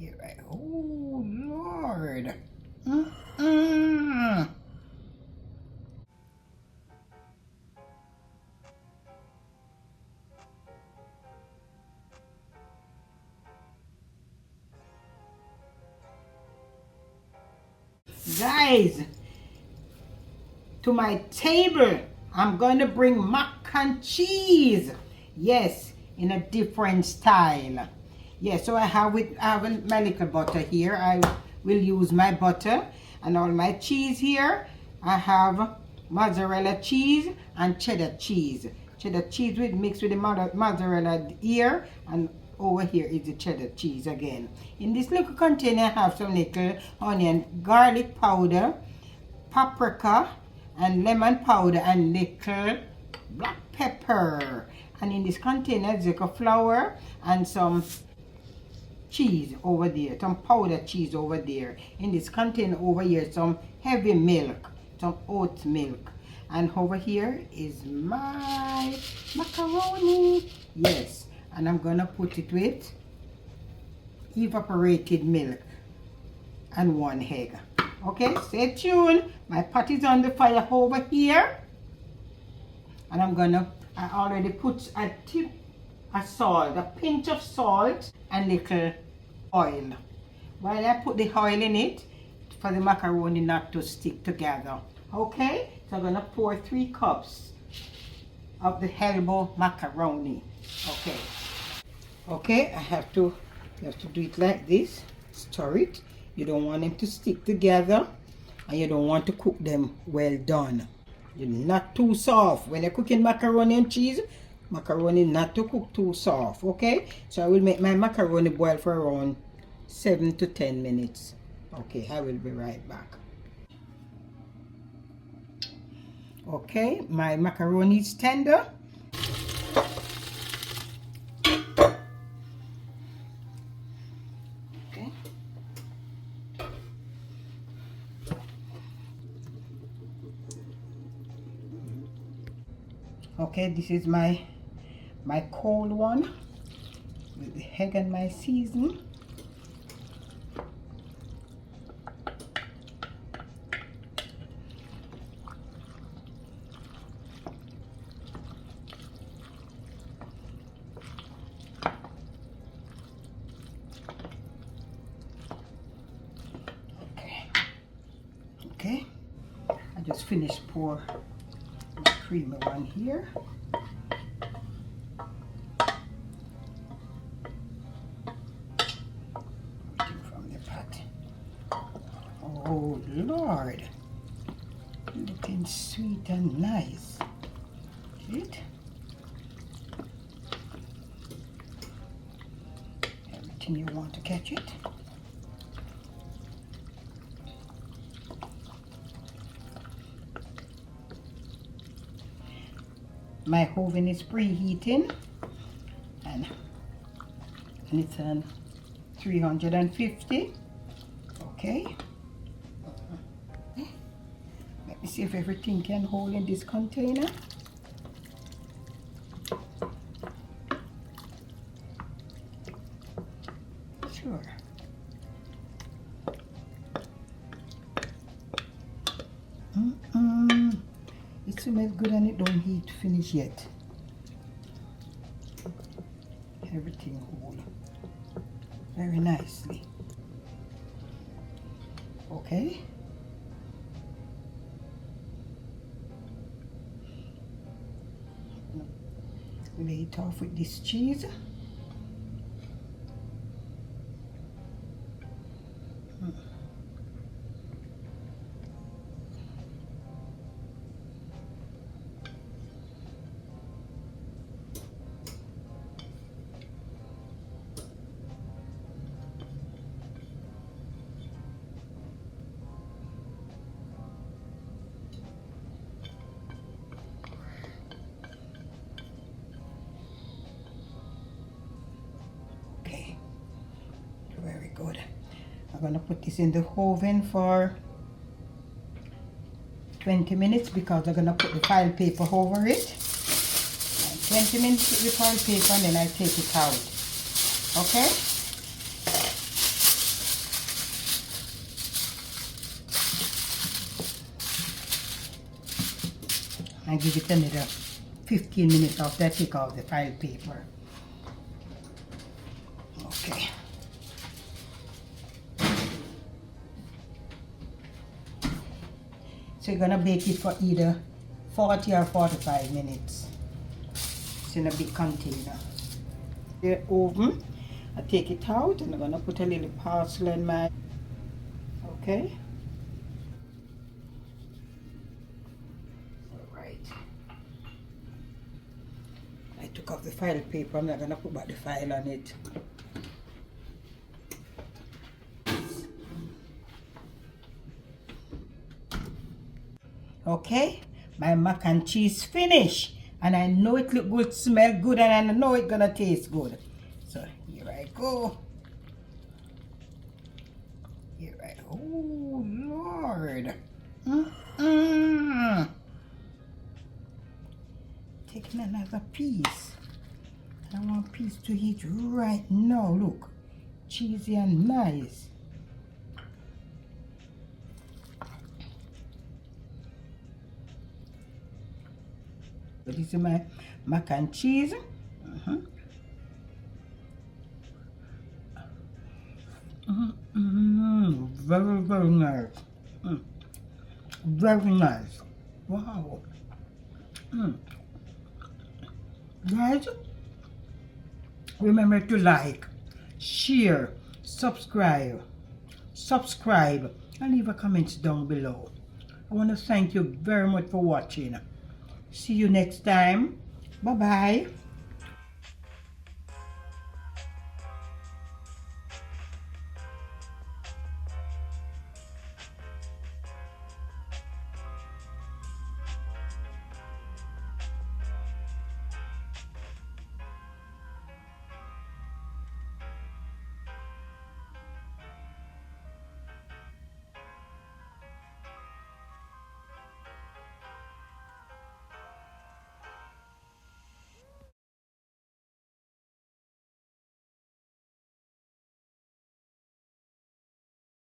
Here oh Lord. Mm-mm. Guys, to my table, I'm going to bring mac and cheese. Yes, in a different style. Yes, so I have my little butter here. I will use my butter and all my cheese here. I have mozzarella cheese and cheddar cheese. Cheddar cheese mixed with the mozzarella here, and over here is the cheddar cheese again. In this little container I have some little onion, garlic powder, paprika, and lemon powder, and little black pepper. And in this container there's a flour and some cheese over there, some powdered cheese over there. In this container over here some heavy milk, some oat milk. And over here is my macaroni. Yes, and I'm gonna put it with evaporated milk and 1 egg. Okay, stay tuned. My pot is on the fire over here, and I already put a pinch of salt and little oil. While I put the oil in it for the macaroni not to stick together. Okay, so I'm gonna pour 3 cups of the elbow macaroni. Okay, you have to do it like this. Stir it. You don't want them to stick together, and you don't want to cook them well done. You're not too soft. When you're cooking macaroni and cheese, macaroni not to cook too soft. Okay, so I will make my macaroni boil for around 7 to 10 minutes. Okay, I will be right back. Okay, my macaroni is tender. Okay, this is my cold one with the egg and my season. Okay, I just finished pour the creamy one here. From the pot. Oh Lord, looking sweet and nice. See it? Everything you want to catch it. My oven is preheating, and it's on 350. Okay. Let me see if everything can hold in this container. Sure. It smells good and it don't heat finish yet. Everything hold very nicely. Okay. Lay it off with this cheese. Very good. I'm going to put this in the oven for 20 minutes because I'm going to put the file paper over it. And 20 minutes with the file paper, and then I take it out. Okay? and give it another 15 minutes after I take out the file paper. Okay. So you're gonna bake it for either 40 or 45 minutes. It's in a big container. The oven, I take it out and I'm gonna put a little parsley in my, okay. All right. I took off the file paper, I'm not gonna put back the file on it. Okay, my mac and cheese finished, and I know it look good, smell good, and I know it's gonna taste good. So here I go. Here I go. Oh Lord. Taking another piece. I want a piece to eat right now. Look, cheesy and nice. This is my mac and cheese. Very, very nice. Very nice. Wow. Guys, remember to like, share, subscribe, and leave a comment down below. I want to thank you very much for watching. See you next time. Bye-bye.